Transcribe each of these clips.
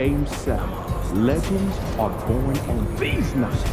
Game 7. Legends are born on these nights.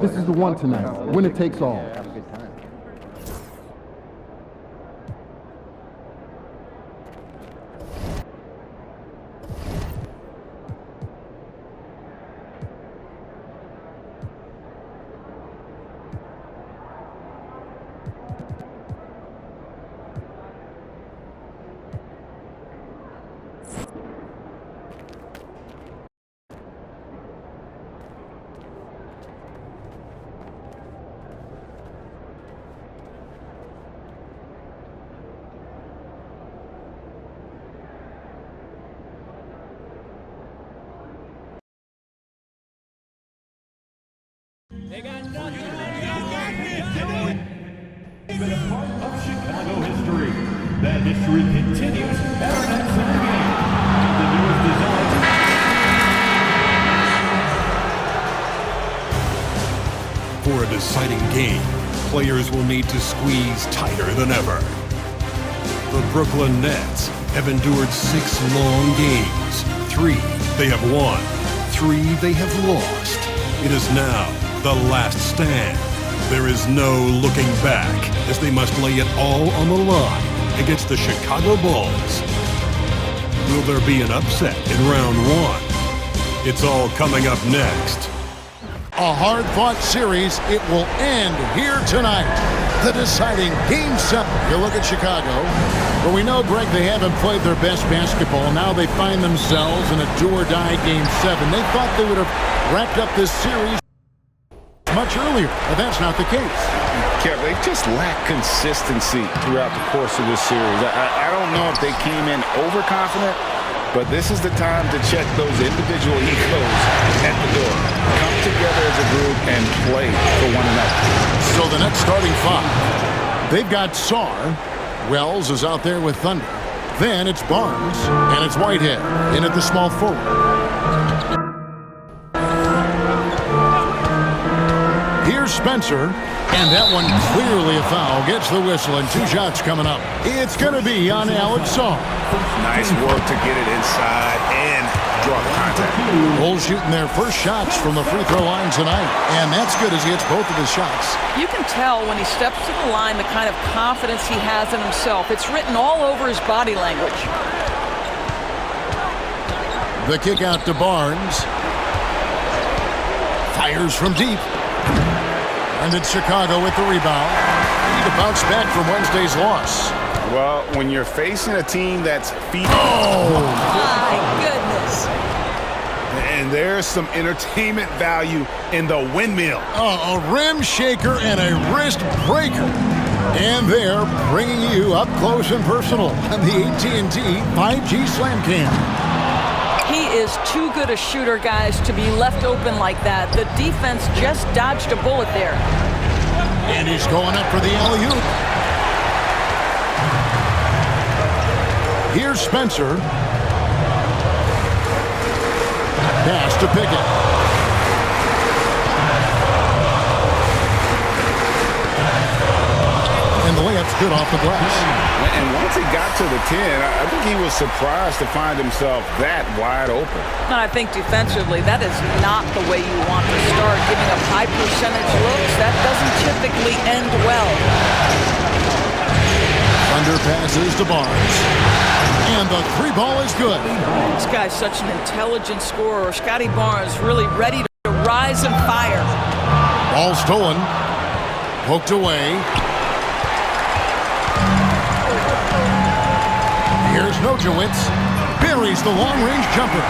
This is the one tonight. Winner takes all. They got nothing. Been a part of Chicago history. That history continues at our next home game. The newest design. For a deciding game, players will need to squeeze tighter than ever. The Brooklyn Nets have endured 6 long games. 3 they have won, 3 they have lost. It is now the last stand. There is no looking back as they must lay it all on the line against the Chicago Bulls. Will there be an upset in round 1? It's all coming up next. A hard-fought series. It will end here tonight. The deciding Game 7. You look at Chicago, but we know, Greg, they haven't played their best basketball. Now they find themselves in a do-or-die Game 7. They thought they would have wrapped up this series much earlier, but that's not the case. Kev, they just lack consistency throughout the course of this series. I don't know if they came in overconfident, but this is the time to check those individual egos at the door. Come together as a group and play for one another. So the next starting 5. They've got Sarr. Wells is out there with Thunder. Then it's Barnes, and it's Whitehead in at the small forward. Here's Spencer, and that one clearly a foul. Gets the whistle, and 2 shots coming up. It's going to be on Alex Sarr. Nice work to get it inside and draw the contact. Bulls shooting their first shots from the free throw line tonight, and that's good as he hits both of his shots. You can tell when he steps to the line the kind of confidence he has in himself. It's written all over his body language. The kick out to Barnes. Fires from deep. And it's Chicago with the rebound. Need to bounce back from Wednesday's loss. Well, when you're facing a team that's feeding... My goodness. And there's some entertainment value in the windmill. Oh, a rim shaker and a wrist breaker. And they're bringing you up close and personal on the AT&T 5G Slam Cam. He is too good a shooter, guys, to be left open like that. The defense just dodged a bullet there. And he's going up for the alley-oop. Here's Spencer. Pass to Pickett. And the layup's good off the glass. And once he got to the 10, I think he was surprised to find himself that wide open. And I think defensively, that is not the way you want to start. Giving up high percentage looks, that doesn't typically end well. Thunder passes to Barnes. And the three ball is good. This guy's such an intelligent scorer. Scotty Barnes really ready to rise and fire. Ball stolen. Poked away. Here's Nojewicz. Buries the long-range jumper.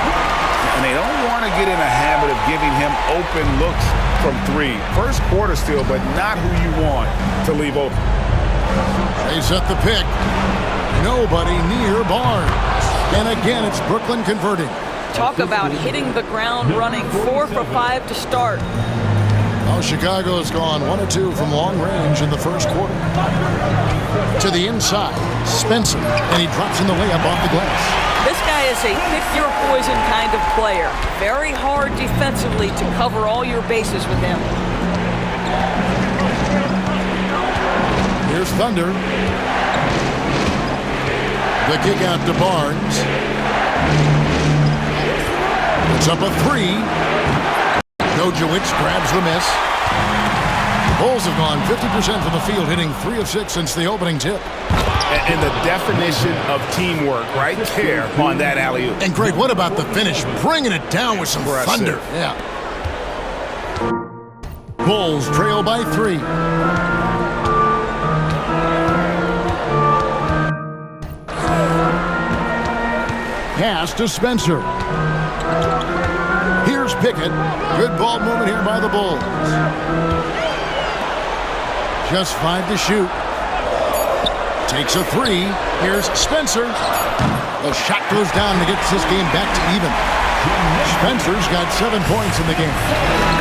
And they don't want to get in a habit of giving him open looks from three. First quarter still, but not who you want to leave open. They set the pick. Nobody near Barnes. And again, it's Brooklyn converting. Talk about hitting the ground running. 4 for 5 to start. Well, Chicago's gone 1 of 2 from long range in the first quarter. To the inside, Spencer, and he drops in the layup off the glass. This guy is a pick-your-poison kind of player. Very hard defensively to cover all your bases with him. Here's Thunder. The kick out to Barnes. It's up a 3. Nojewicz grabs the miss. Bulls have gone 50% from the field, hitting 3 of 6 since the opening tip. And the definition of teamwork right there on that alley-oop. And Greg, what about the finish? Bringing it down with some thunder. Yeah. Bulls trail by 3. Pass to Spencer. Here's Pickett. Good ball movement here by the Bulls. Just 5 to shoot. Takes a 3. Here's Spencer. The shot goes down and gets this game back to even. Spencer's got 7 points in the game.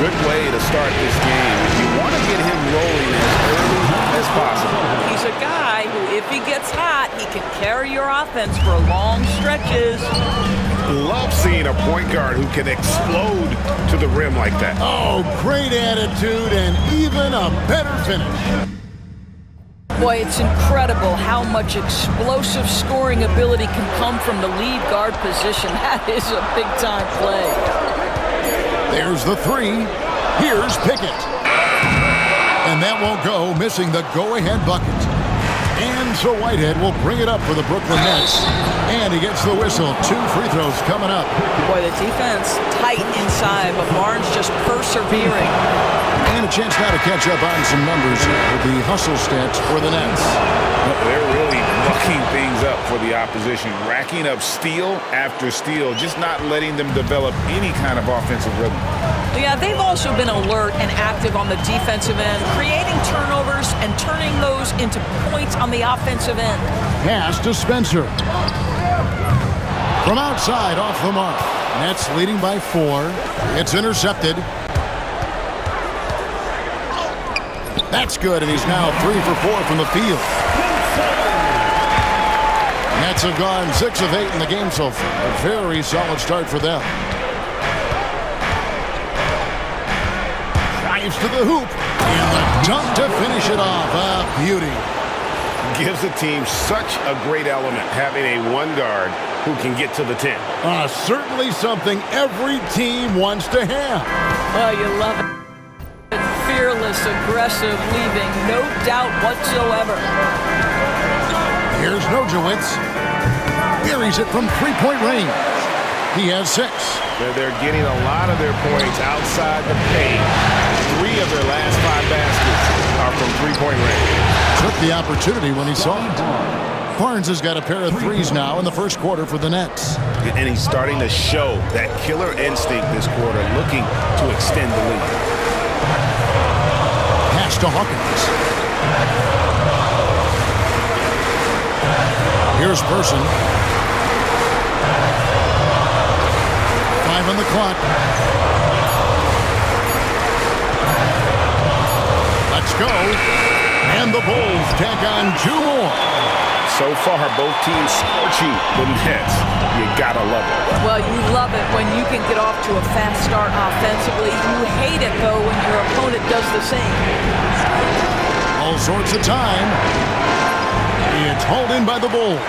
Good way to start this game. You want to get him rolling as early as possible. He's a guy who, if he gets hot, he can carry your offense for long stretches. Love seeing a point guard who can explode to the rim like that. Oh, great attitude and even a better finish. Boy, it's incredible how much explosive scoring ability can come from the lead guard position. That is a big-time play. There's the 3. Here's Pickett. And that won't go, missing the go-ahead bucket. And so Whitehead will bring it up for the Brooklyn Nets. And he gets the whistle. 2 free throws coming up. Boy, the defense tight inside, but Barnes just persevering. And a chance now to catch up on some numbers with the hustle stats for the Nets. They're really mucking things up for the opposition, racking up steal after steal, just not letting them develop any kind of offensive rhythm. Yeah, they've also been alert and active on the defensive end, creating turnovers and turning those into points on the offensive end. Pass to Spencer. From outside, off the mark. Nets leading by 4. It's intercepted. That's good, and he's now 3 for 4 from the field. Nets have gone 6 of 8 in the game so far. A very solid start for them. Drives to the hoop. And the dunk to finish it off. A beauty. Gives the team such a great element, having a one guard who can get to the 10. Certainly something every team wants to have. Oh, you love it. Fearless, aggressive, leaving no doubt whatsoever. Here's Nojewicz. Buries it from 3-point range. He has 6. They're getting a lot of their points outside the paint. 3 of their last 5 baskets are from 3-point range. Took the opportunity when he saw it. Barnes has got a pair of threes now in the first quarter for the Nets. And he's starting to show that killer instinct this quarter, looking to extend the lead. Pass to Hawkins. Here's Person. 5 on the clock. Let's go. And the Bulls tack on 2 more. So far, both teams scorching the Nets. You gotta love it. Well, you love it when you can get off to a fast start offensively. You hate it, though, when your opponent does the same. All sorts of time. It's hauled in by the Bulls.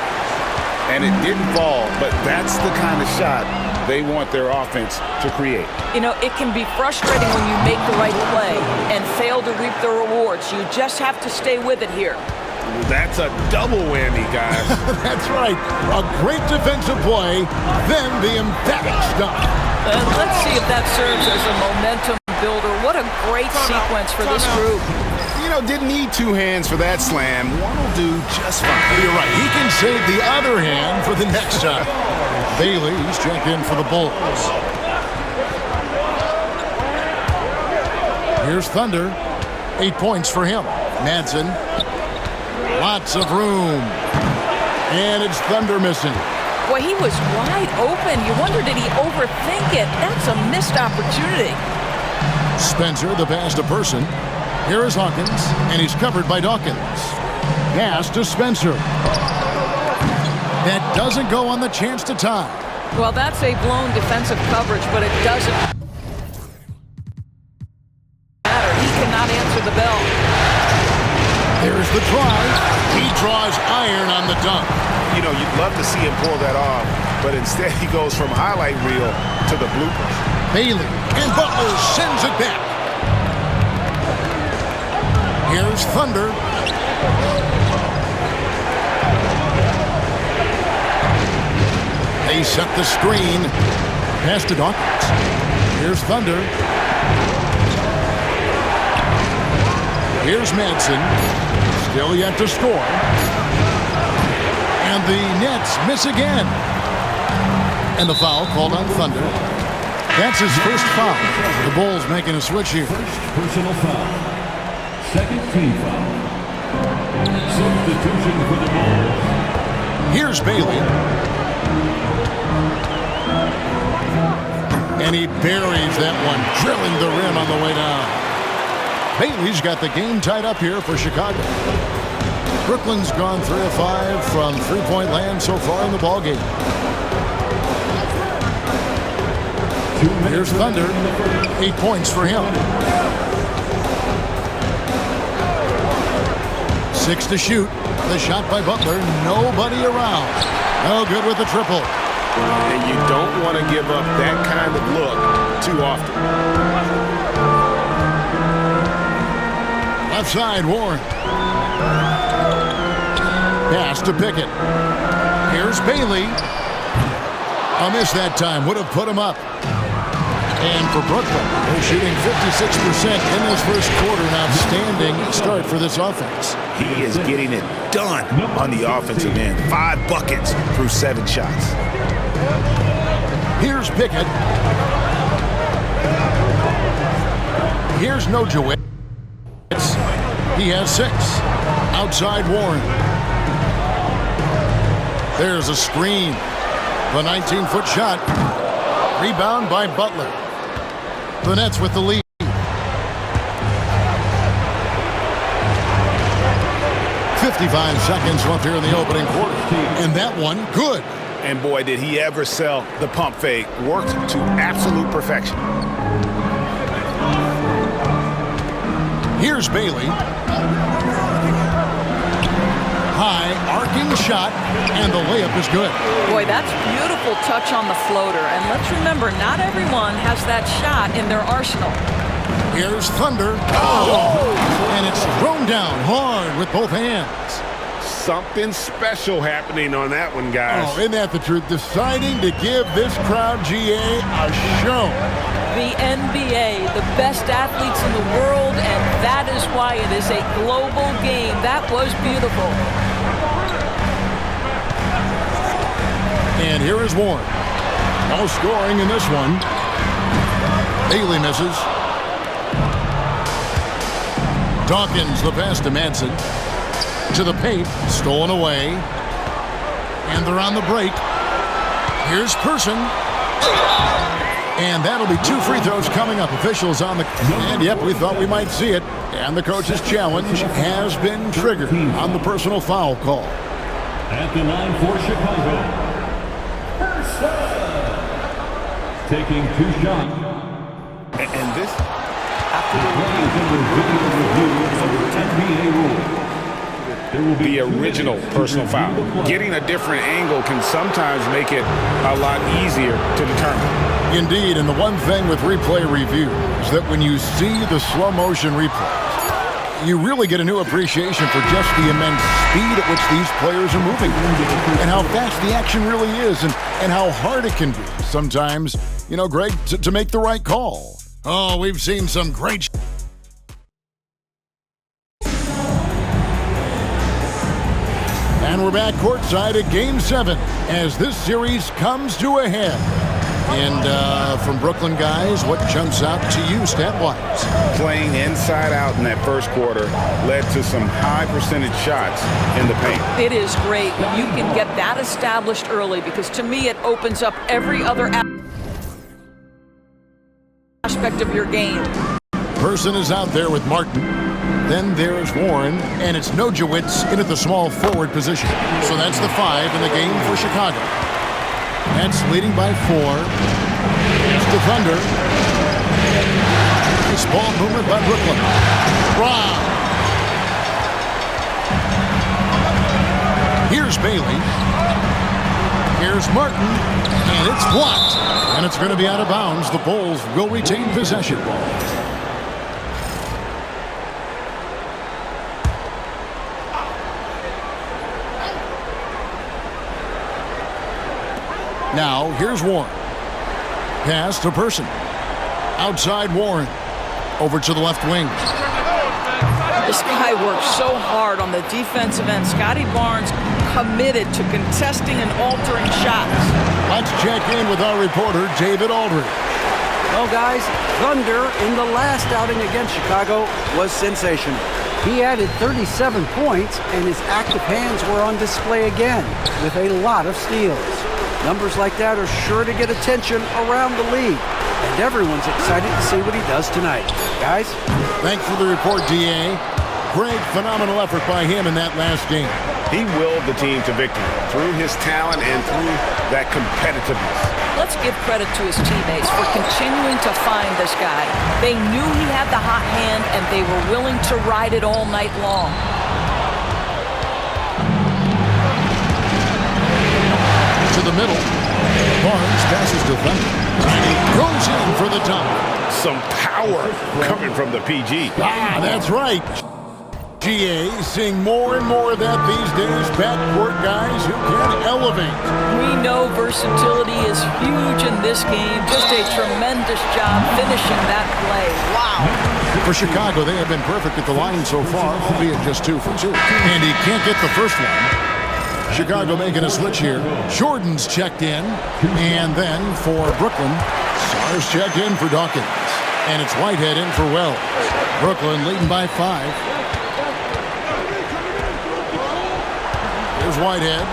And it didn't fall, but that's the kind of shot they want their offense to create. You know, it can be frustrating when you make the right play and fail to reap the rewards. You just have to stay with it here. That's a double whammy, guys. That's right. A great defensive play, then the emphatic stop. And let's see if that serves as a momentum builder. What a great sequence for this group. You know, didn't need 2 hands for that slam. One will do just fine. You're right. He can save the other hand for the next time. Bailey's checked in for the Bulls. Here's Thunder. 8 points for him. Madsen. Lots of room. And it's Thunder missing. Boy, he was wide open. You wonder, did he overthink it? That's a missed opportunity. Spencer, the pass to Person. Here is Hawkins, and he's covered by Dawkins. Pass to Spencer. That doesn't go on the chance to tie. Well, that's a blown defensive coverage, but it doesn't matter. He cannot answer the bell. There's the try. He draws iron on the dunk. You know, you'd love to see him pull that off, but instead he goes from highlight reel to the bloopers. Bailey, and Butler sends it back. Here's Thunder. They set the screen. Pass to Dawkins. Here's Thunder. Here's Madsen. Still yet to score. And the Nets miss again. And the foul called on Thunder. That's his first foul. The Bulls making a switch here. First personal foul. Second team foul. Substitution for the Bulls. Here's Bailey. And he buries that one, drilling the rim on the way down. Bailey's got the game tied up here for Chicago. Brooklyn's gone 3 of 5 from three-point land so far in the ballgame. Here's Thunder. 8 points for him. 6 to shoot. The shot by Butler. Nobody around. No good with the triple. And you don't want to give up that kind of look too often. Left side, Warren. Pass to Pickett. Here's Bailey. A miss that time. Would have put him up. And for Brooklyn, they're shooting 56% in this first quarter. An outstanding start for this offense. He is getting it done on the offensive end. 5 buckets through 7 shots. Here's Pickett. Here's Nojewicz. He has 6. Outside Warren. There's a screen. The 19-foot shot. Rebound by Butler. The Nets with the lead. 55 seconds left here in the opening quarter. And that one, good. And boy, did he ever sell the pump fake. Worked to absolute perfection. Here's Bailey. High, arcing shot, and the layup is good. Boy, that's beautiful touch on the floater. And let's remember, not everyone has that shot in their arsenal. Here's Thunder. Oh! And it's thrown down hard with both hands. Something special happening on that one, guys. Oh, isn't that the truth? Deciding to give this crowd, GA, a show. The NBA, the best athletes in the world, and that is why it is a global game. That was beautiful. And here is Warren. No scoring in this one. Bailey misses. Dawkins, the pass to Manson. To the paint, stolen away. And they're on the break. Here's Person. And that'll be 2 free throws coming up. Officials on the... And yep, we thought we might see it. And the coach's challenge has been triggered on the personal foul call. At the line for Chicago, Person. Taking 2 shots. And this... After the video review of NBA rules. The original personal foul. Getting a different angle can sometimes make it a lot easier to determine. Indeed, and the one thing with replay review is that when you see the slow motion replays, you really get a new appreciation for just the immense speed at which these players are moving and how fast the action really is and how hard it can be sometimes, you know, Greg, to make the right call. Oh, we've seen some great... And we're back courtside at Game 7 as this series comes to a head. And from Brooklyn, guys, what jumps out to you stat-wise? Playing inside out in that first quarter led to some high percentage shots in the paint. It is great when you can get that established early, because to me it opens up every other aspect of your game. Person is out there with Martin. Then there's Warren, and it's Nojewicz in at the small forward position. So that's the 5 in the game for Chicago. Nets leading by 4. It's the Thunder. Nice ball movement by Brooklyn. Wow. Here's Bailey. Here's Martin, and it's blocked. And it's going to be out of bounds. The Bulls will retain possession. Now, here's Warren. Pass to Person. Outside Warren. Over to the left wing. This guy works so hard on the defensive end. Scotty Barnes committed to contesting and altering shots. Let's check in with our reporter, David Aldridge. Well, guys, Thunder in the last outing against Chicago was sensational. He added 37 points, and his active hands were on display again with a lot of steals. Numbers like that are sure to get attention around the league, and everyone's excited to see what he does tonight. Guys? Thanks for the report, D.A. Great, phenomenal effort by him in that last game. He willed the team to victory through his talent and through that competitiveness. Let's give credit to his teammates for continuing to find this guy. They knew he had the hot hand, and they were willing to ride it all night long. To the middle. Barnes passes to Thunder. And he goes in for the dunk. Some power coming from the PG. Ah, that's right. GA seeing more and more of that these days. Backcourt guys who can elevate. We know versatility is huge in this game. Just a tremendous job finishing that play. Wow. For Chicago, they have been perfect at the line so far, albeit just 2 for 2. And he can't get the first one. Chicago making a switch here. Jordan's checked in. And then for Brooklyn, Sar's checked in for Dawkins. And it's Whitehead in for Wells. Brooklyn leading by 5. Here's Whitehead.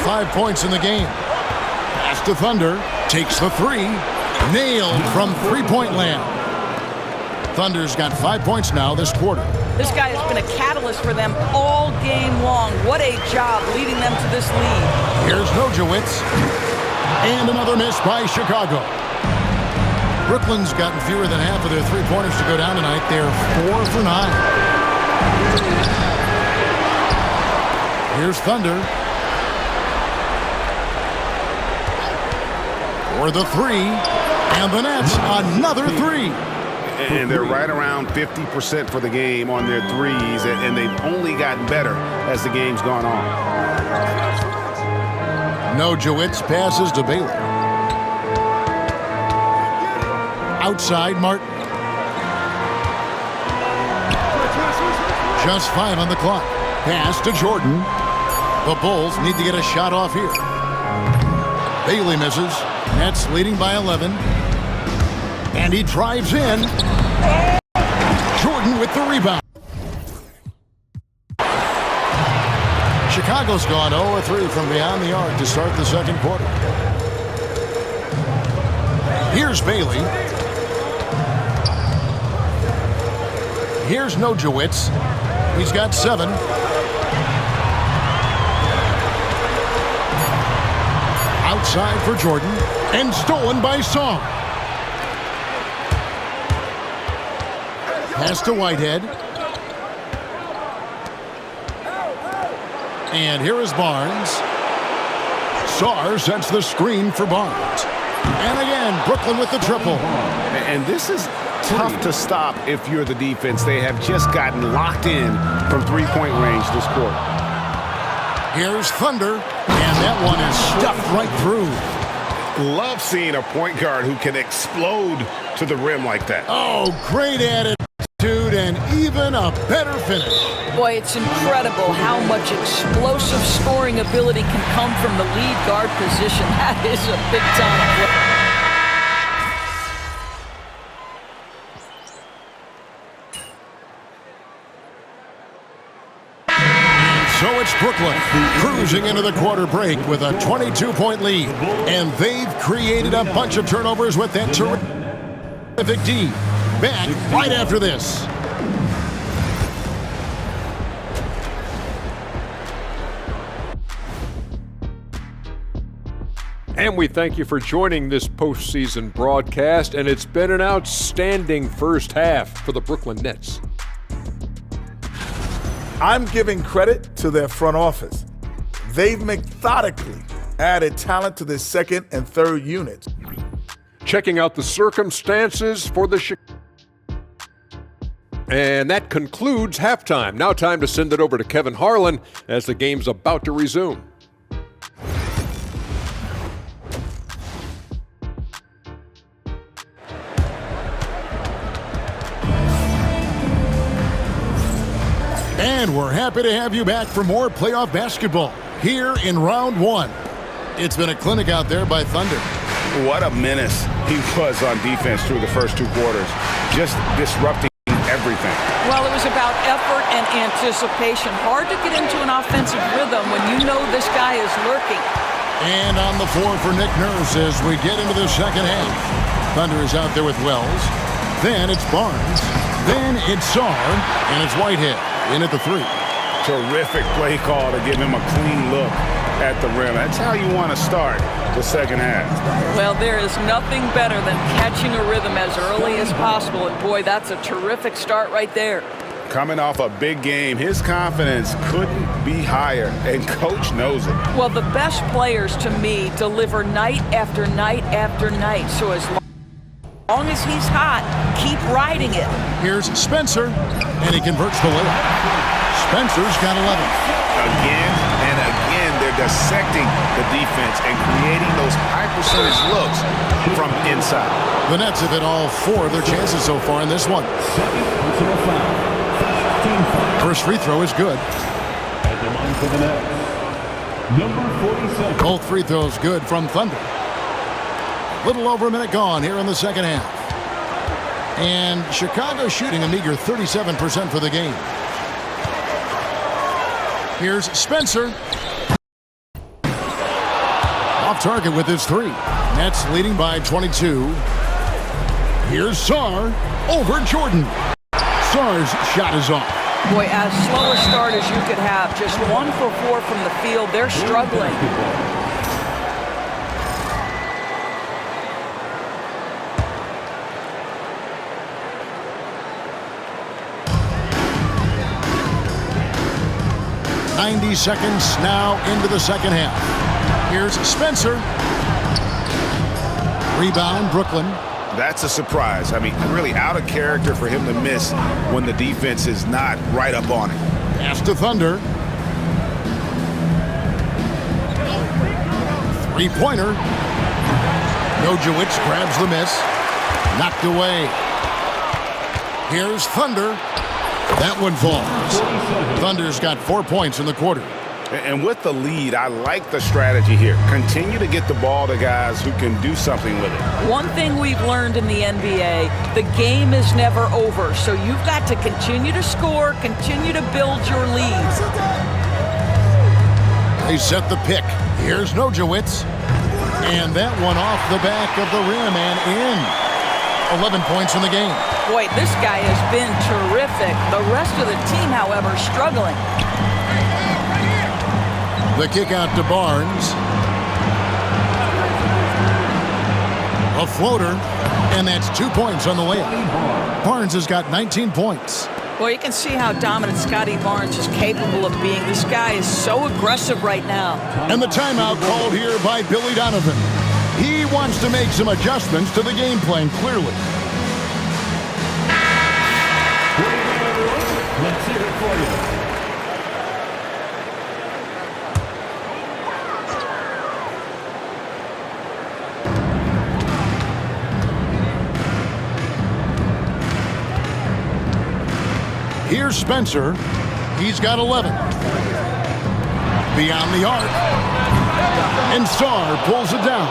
5 points in the game. Pass to Thunder. Takes the 3. Nailed from three-point land. Thunder's got 5 points now this quarter. This guy has been a catalyst for them all game long. What a job leading them to this lead. Here's Nojewicz. And another miss by Chicago. Brooklyn's gotten fewer than half of their three-pointers to go down tonight. They're 4 for 9. Here's Thunder. For the 3. And the Nets, another 3. And they're right around 50% for the game on their threes, and they've only gotten better as the game's gone on. Nojewicz passes to Bailey. Outside Martin. Just 5 on the clock. Pass to Jordan. The Bulls need to get a shot off here. Bailey misses. Nets leading by 11. And he drives in. Jordan with the rebound. Chicago's gone 0-3 from beyond the arc to start the second quarter. Here's Bailey. Here's Nojewicz. He's got 7. Outside for Jordan. And stolen by Song. Pass to Whitehead. And here is Barnes. Sarr sets the screen for Barnes. And again, Brooklyn with the triple. And this is tough to stop if you're the defense. They have just gotten locked in from three-point range this quarter. Here's Thunder. And that one is stuffed right through. Love seeing a point guard who can explode to the rim like that. Oh, great attitude and even a better finish. Boy, it's incredible how much explosive scoring ability can come from the lead guard position. That is a big-time play. So it's Brooklyn cruising into the quarter break with a 22-point lead. And they've created a bunch of turnovers with that terrific D. Back right after this. And we thank you for joining this postseason broadcast, and it's been an outstanding first half for the Brooklyn Nets. I'm giving credit to their front office. They've methodically added talent to their second and third units. Checking out the circumstances for the And that concludes halftime. Now time to send it over to Kevin Harlan as the game's about to resume. And we're happy to have you back for more playoff basketball here in round 1. It's been a clinic out there by Thunder. What a menace he was on defense through the first 2 quarters, just disrupting everything. Well, it was about effort and anticipation. Hard to get into an offensive rhythm when you know this guy is lurking. And on the floor for Nick Nurse as we get into the second half. Thunder is out there with Wells. Then it's Barnes. Then it's Sarr. And it's Whitehead in at the 3. Terrific play call to give him a clean look at the rim. That's how you want to start the second half. Well, there is nothing better than catching a rhythm as early as possible. And boy, that's a terrific start right there. Coming off a big game, his confidence couldn't be higher, and coach knows it. Well, the best players to me deliver night after night after night. So as long as he's hot, keep riding it. Here's Spencer, and he converts the layup. Spencer's got 11. Again and again, they're dissecting the defense and creating those high percentage looks from inside. The Nets have hit all 4 of their chances so far in this one. First free throw is good. At the line for the Nets, number 47. Both free throws good from Thunder. Little over a minute gone here in the second half. And Chicago shooting a meager 37% for the game. Here's Spencer. Off target with his 3. Nets leading by 22. Here's Sarr over Jordan. Sarr's shot is off. Boy, as slow a start as you could have. Just 1 for 4 from the field. They're struggling. .90 seconds now into the second half. Here's Spencer. Rebound, Brooklyn. That's a surprise. I mean, really out of character for him to miss when the defense is not right up on it. Pass to Thunder. 3-pointer. Nojewicz grabs the miss. Knocked away. Here's Thunder. That one falls. Thunder's got 4 points in the quarter. And with the lead, I like the strategy here. Continue to get the ball to guys who can do something with it. One thing we've learned in the NBA, the game is never over. So you've got to continue to score, continue to build your lead. They set the pick. Here's Nojewicz. And that one off the back of the rim and in. 11 points in the game. Boy, this guy has been terrific. The rest of the team, however, struggling. The kick out to Barnes. A floater, and that's 2 points on the layup. Barnes has got 19 points. Well, you can see how dominant Scotty Barnes is capable of being. This guy is so aggressive right now. And the timeout called here by Billy Donovan. He wants to make some adjustments to the game plan, clearly. Let's hear it for you. Here's Spencer. He's got 11. Beyond the arc. And Sarr pulls it down.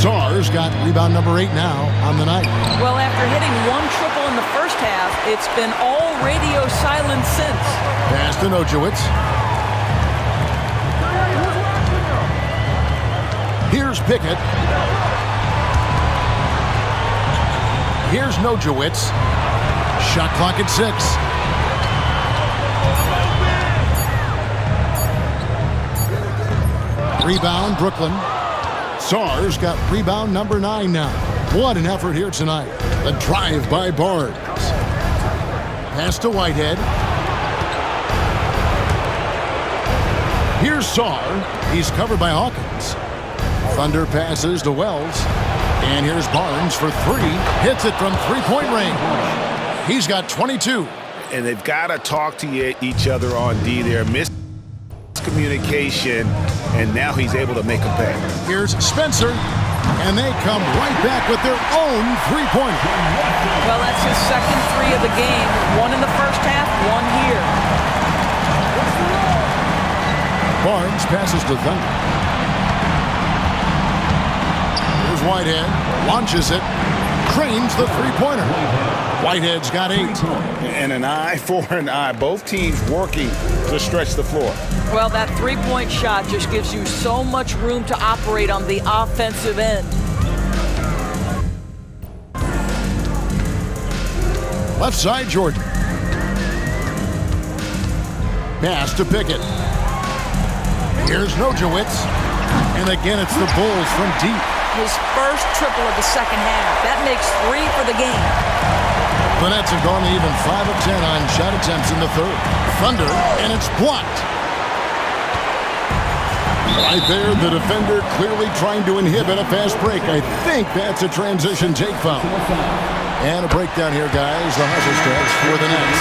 Sarr's got rebound number 8 now on the night. Well, after hitting one triple in the first half, it's been all radio silence since. Pass to Nojewicz. Here's Pickett. Here's Nojewicz. Shot clock at 6. Rebound, Brooklyn. Sarr's got rebound number 9 now. What an effort here tonight. A drive by Barnes. Pass to Whitehead. Here's Sarr. He's covered by Hawkins. Thunder passes to Wells. And here's Barnes for 3. Hits it from three-point range. He's got 22. And they've got to talk to each other on D there. Miscommunication, and now he's able to make a pay. Here's Spencer, and they come right back with their own three-pointer. Well, that's his second 3 of the game. 1 in the first half, 1 here. Barnes passes to Thunder. Here's Whitehead, launches it, cranes the three-pointer. Whitehead's got 8. And an eye for an eye. Both teams working to stretch the floor. Well, that three-point shot just gives you so much room to operate on the offensive end. Left side, Jordan. Pass to Pickett. Here's Nojewicz. And again, it's the Bulls from deep. His first triple of the second half. That makes 3 for the game. The Nets have gone even 5 of 10 on shot attempts in the third. Thunder, and it's blocked. Right there, the defender clearly trying to inhibit a fast break. I think that's a transition take foul. And a breakdown here, guys. The hustle stats for the Nets.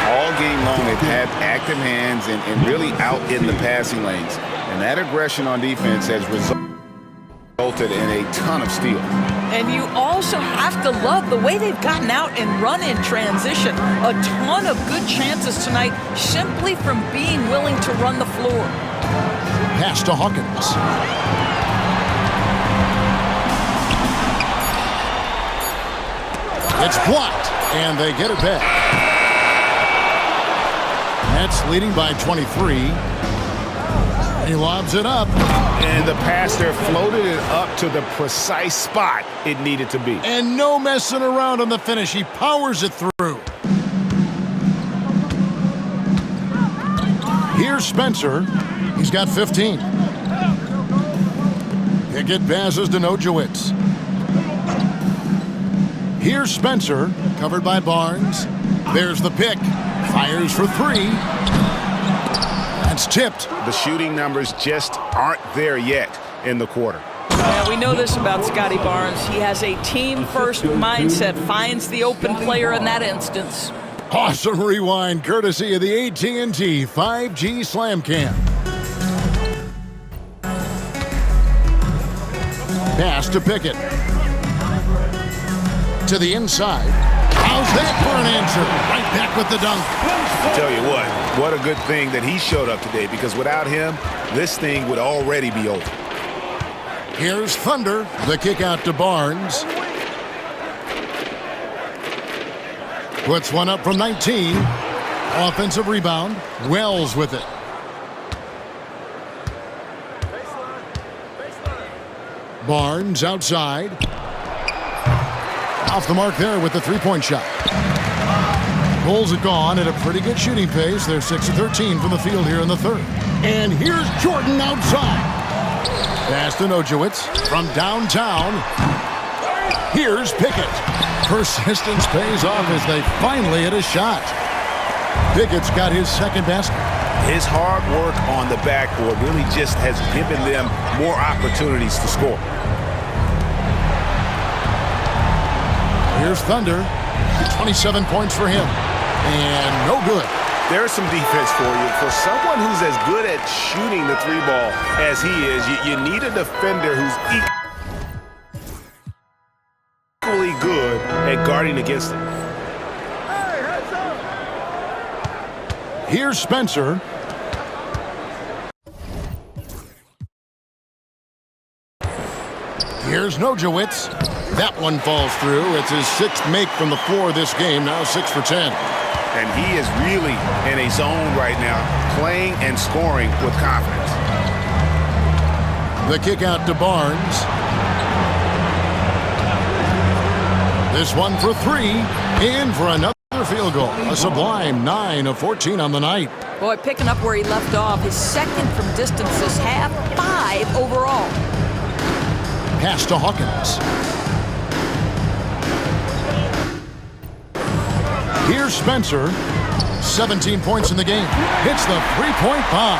All game long, they've had active hands and really out in the passing lanes. And that aggression on defense has resulted in a ton of steals. And you also have to love the way they've gotten out and run in transition. A ton of good chances tonight simply from being willing to run the floor. Pass to Hawkins. It's blocked, and they get it back. Nets leading by 23. He lobs it up. And the pass there floated it up to the precise spot it needed to be. And no messing around on the finish. He powers it through. Here's Spencer. He's got 15. Pickett passes to Nojewicz. Here's Spencer, covered by Barnes. There's the pick. Fires for 3. That's tipped. The shooting numbers just aren't there yet in the quarter. Yeah, we know this about Scotty Barnes. He has a team-first mindset, finds the open player in that instance. Awesome rewind, courtesy of the AT&T 5G Slam Cam. Pass to Pickett. To the inside. How's that for an answer? Right back with the dunk. I tell you what a good thing that he showed up today, because without him, this thing would already be over. Here's Thunder. The kick out to Barnes. Puts one up from 19. Offensive rebound. Wells with it. Barnes outside. Off the mark there with the three-point shot. Bulls are gone at a pretty good shooting pace. They're 6 of 13 from the field here in the third. And here's Jordan outside. Pass to Nojewicz from downtown. Here's Pickett. Persistence pays off as they finally hit a shot. Pickett's got his second basket. His hard work on the backboard really just has given them more opportunities to score. Here's Thunder. 27 points for him. And no good. There's some defense for you. For someone who's as good at shooting the three ball as he is, you need a defender who's equally good at guarding against it. Here's Spencer. Here's Nojewicz. That one falls through. It's his sixth make from the floor this game, now 6 for 10. And he is really in a zone right now, playing and scoring with confidence. The kick out to Barnes. This one for 3, in for another field goal. A sublime 9 of 14 on the night. Boy, picking up where he left off. His second from distance this half, 5 overall. Pass to Hawkins. Here's Spencer. 17 points in the game. Hits the three-point bomb.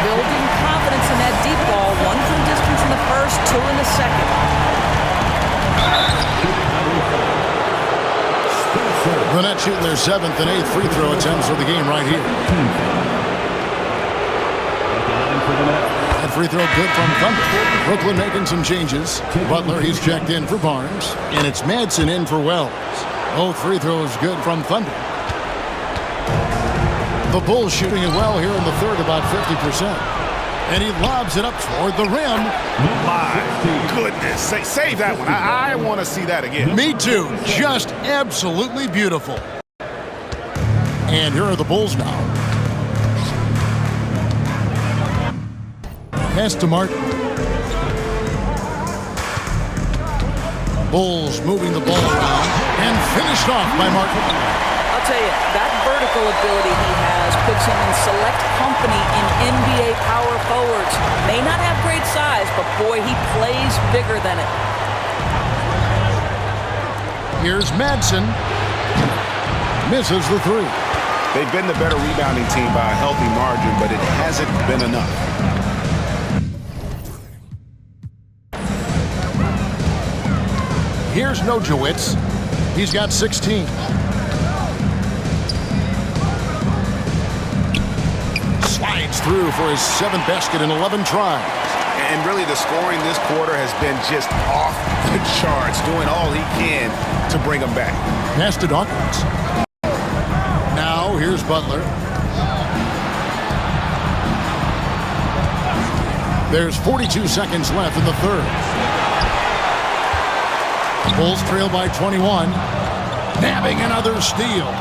Building confidence in that deep ball. 1 from distance in the first, 2 in the second. The Nets shooting their 7th and 8th free throw attempts for the game right here. That free throw good from Thunder. Brooklyn making some changes. Butler, he's checked in for Barnes. And it's Madsen in for Wells. Both free throws good from Thunder. The Bulls shooting it well here in the third, about 50%. And he lobs it up toward the rim. My goodness. Save that one. I want to see that again. Me too. Just absolutely beautiful. And here are the Bulls now. Pass to Martin. Bulls moving the ball around and finished off by Martin. I'll tell you, that vertical ability he has puts him in select company in NBA power forwards. May not have great size, but boy, he plays bigger than it. Here's Madsen. Misses the 3. They've been the better rebounding team by a healthy margin, but it hasn't been enough. Here's Nojewicz. He's got 16. Slides through for his 7th basket in 11 tries. And really the scoring this quarter has been just off the charts, doing all he can to bring them back. Pass to Dawkins. Now here's Butler. There's 42 seconds left in the third. Bulls trail by 21. Nabbing another steal.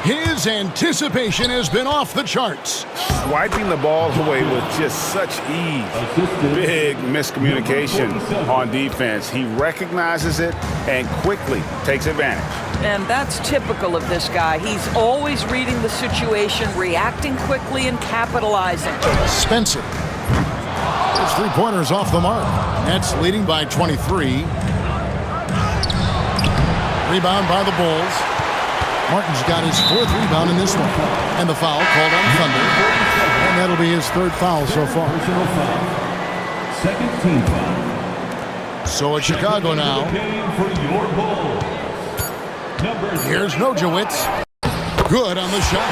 His anticipation has been off the charts. Swiping the ball away with just such ease. Big miscommunication on defense. He recognizes it and quickly takes advantage. And that's typical of this guy. He's always reading the situation, reacting quickly, and capitalizing. Spencer. His three-pointers off the mark. Nets leading by 23. Rebound by the Bulls. Martin's got his 4th rebound in this one. And the foul called on Thunder. And that'll be his 3rd foul so far. Second team foul. So it's Chicago now. Here's Nojewicz. Good on the shot.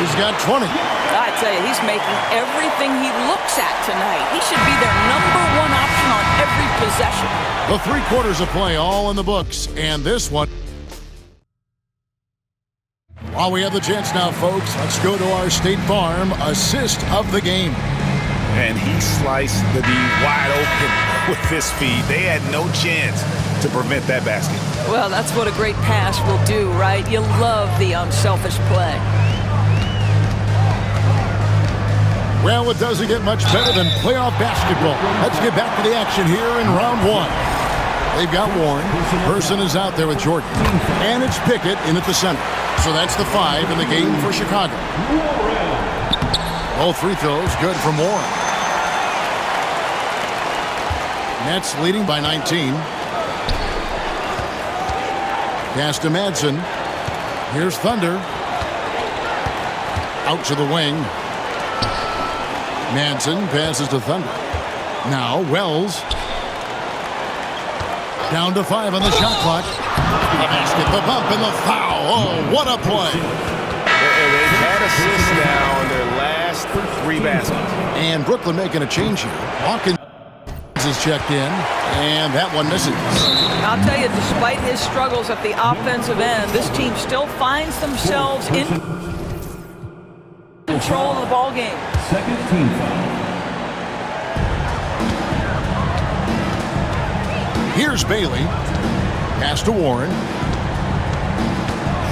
He's got 20. I tell you, he's making everything he looks at tonight. He should be their #1 option on every possession. The 3 quarters of play all in the books. And this one While we have the chance now, folks, let's go to our State Farm assist of the game. And he sliced the D wide open with this feed. They had no chance to prevent that basket. Well, that's what a great pass will do, right? You love the unselfish play. Well, it doesn't get much better than playoff basketball. Let's get back to the action here in round one. They've got Warren. Person is out there with Jordan. And it's Pickett in at the center. So that's the 5 in the game for Chicago. Both free throws good from Warren. Nets leading by 19. Pass to Madsen. Here's Thunder. Out to the wing. Madsen passes to Thunder. Now Wells. Down to 5 on the shot clock. The basket, the bump, and the foul. Oh, what a play. They've had assists now in their last 3 baskets. And Brooklyn making a change here. Hawkins is checked in, and that one misses. I'll tell you, despite his struggles at the offensive end, this team still finds themselves in control of the ball game. Second team foul. Here's Bailey. Pass to Warren.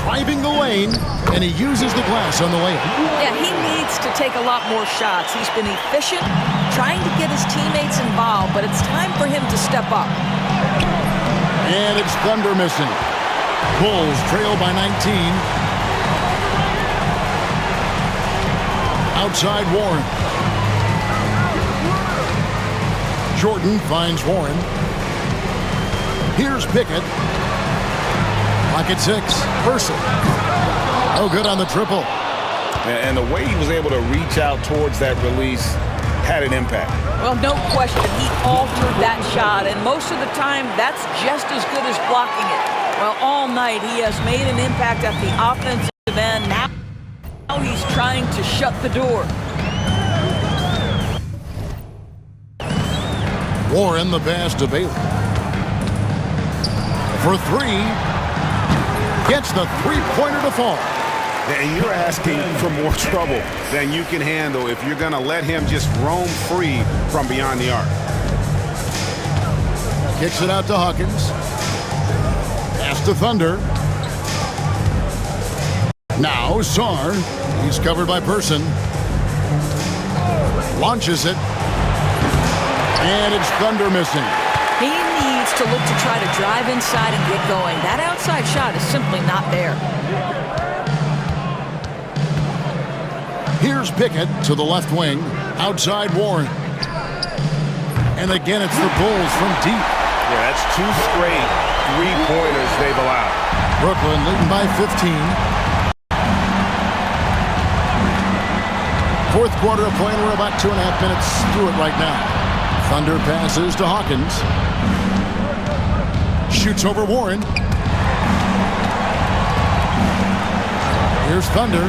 Driving the lane, and he uses the glass on the layup. Yeah, he needs to take a lot more shots. He's been efficient, trying to get his teammates involved, but it's time for him to step up. And it's Thunder missing. Bulls trail by 19. Outside Warren. Jordan finds Warren. Here's Pickett. Pocket 6. Person. Oh, good on the triple. And the way he was able to reach out towards that release had an impact. Well, no question. He altered that shot, and most of the time, that's just as good as blocking it. Well, all night, he has made an impact at the offensive end. Now he's trying to shut the door. Warren, the pass to Bailey. For 3. Gets the three-pointer to fall. And you're asking for more trouble than you can handle if you're going to let him just roam free from beyond the arc. Kicks it out to Hawkins. Pass to Thunder. Now Sarr. He's covered by Person. Launches it. And it's Thunder missing. He needs to look to try to drive inside and get going. That outside shot is simply not there. Here's Pickett to the left wing. Outside Warren. And again, it's the Bulls from deep. Yeah, that's 2 straight three-pointers they've allowed. Brooklyn leading by 15. Fourth quarter of play, and we're about 2.5 minutes through it right now. Thunder passes to Hawkins. Shoots over Warren. Here's Thunder.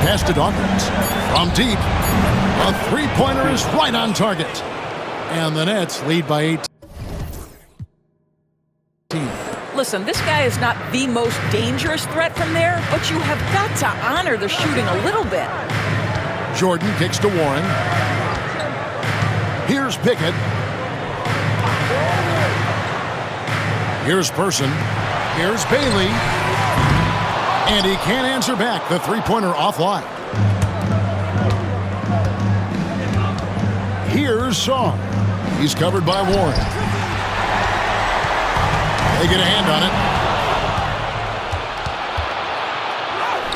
Pass to Dawkins. From deep. A three-pointer is right on target. And the Nets lead by 18. Listen, this guy is not the most dangerous threat from there, but you have got to honor the shooting a little bit. Jordan kicks to Warren. Here's Pickett. Here's Person. Here's Bailey. And he can't answer back. The three-pointer offline. Here's Sarr. He's covered by Warren. They get a hand on it.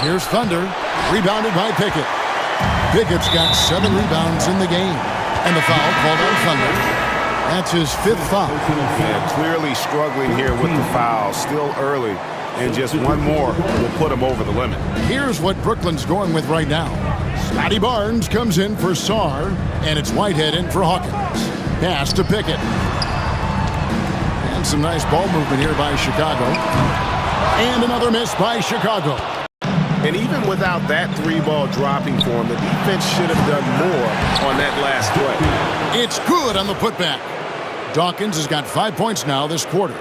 Here's Thunder. Rebounded by Pickett. Pickett's got 7 rebounds in the game. And the foul called on Thunder. That's his 5th foul. Yeah, clearly struggling here with the foul. Still early. And just one more will put him over the limit. Here's what Brooklyn's going with right now. Scotty Barnes comes in for Sarr. And it's Whitehead in for Hawkins. Pass to Pickett. And some nice ball movement here by Chicago. And another miss by Chicago. And even without that 3-ball dropping for him, the defense should have done more on that last play. It's good on the putback. Dawkins has got 5 points now this quarter.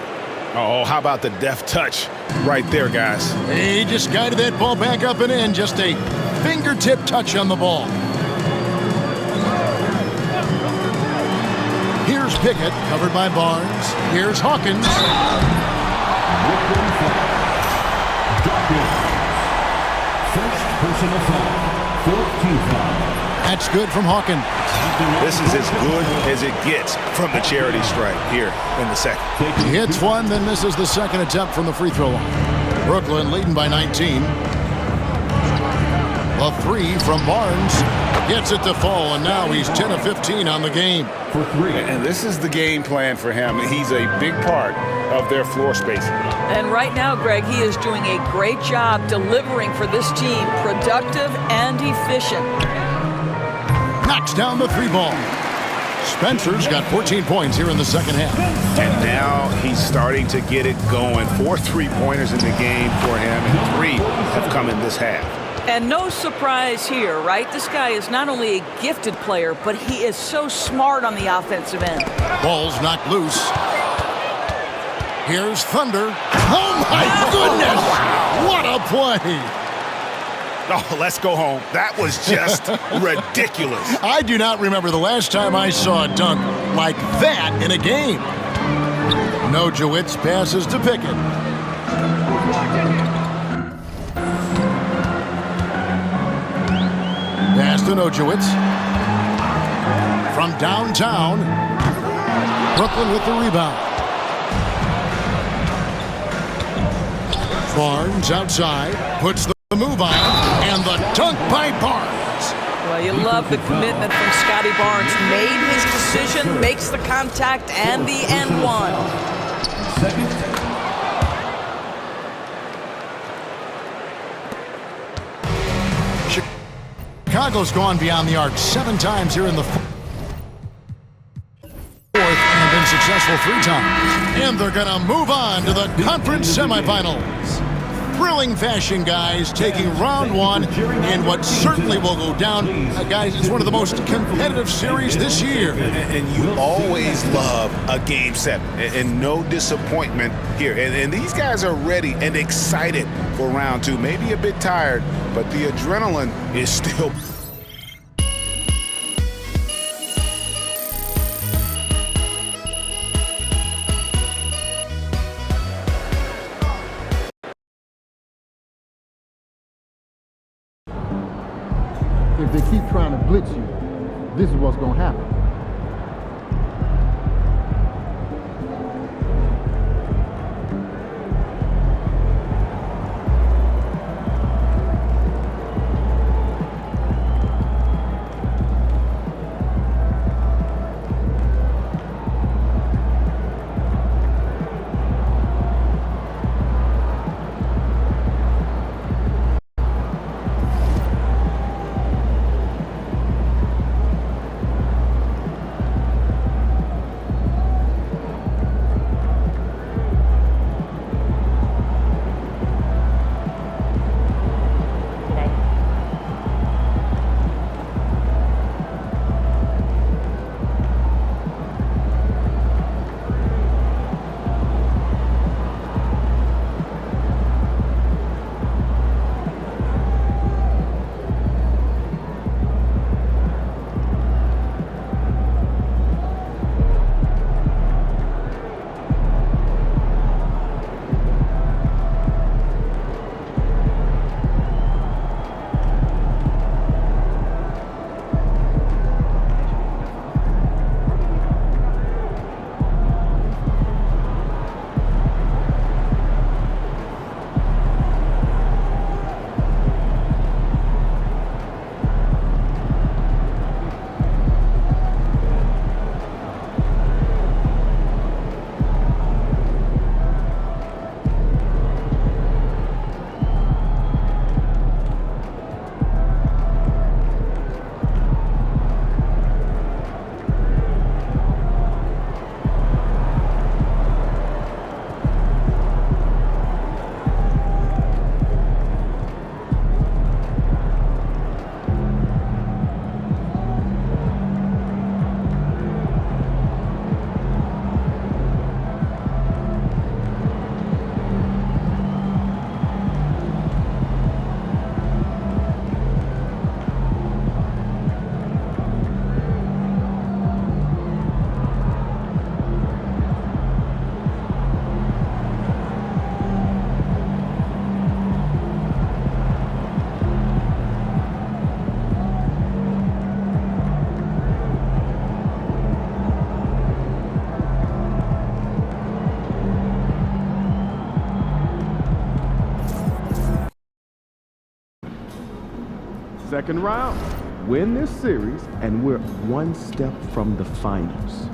Oh, how about the deft touch right there, guys. He just guided that ball back up and in. Just a fingertip touch on the ball. Here's Pickett, covered by Barnes. Here's Hawkins. First personal foul, 14th foul. That's good from Hawkins. This is as good as it gets from the charity stripe here in the second. He hits one, then misses the second attempt from the free throw line. Brooklyn leading by 19. A three from Barnes. Gets it to fall, and now he's 10 of 15 on the game. For three. And this is the game plan for him. He's a big part of their floor spacing. And right now, Greg, he is doing a great job delivering for this team, productive and efficient. Knocks down the three ball. Spencer's got 14 points here in the second half. And now he's starting to get it going. 4 3-pointers in the game for him, and 3 have come in this half. And no surprise here, right? This guy is not only a gifted player, but he is so smart on the offensive end. Ball's knocked loose. Here's Thunder. Oh, my goodness! What a play! Oh, let's go home. That was just ridiculous. I do not remember the last time I saw a dunk like that in a game. Nojewicz passes to Pickett. Pass to Nojewicz. From downtown. Brooklyn with the rebound. Barnes outside. Puts the move on. And the dunk by Barnes. Well, you love the commitment from Scotty Barnes. Made his decision, makes the contact, and the and one. Chicago's gone beyond the arc 7 times here in the fourth and been successful 3 times. And they're going to move on to the conference semifinals. Thrilling fashion, guys, taking round 1 in what certainly will go down. Guys, it's one of the most competitive series this year. And you always love a game 7, and no disappointment here. And these guys are ready and excited for round 2. Maybe a bit tired, but the adrenaline is still... If they keep trying to blitz you, this is what's going to happen. second round. Win this series, and we're one step from the finals.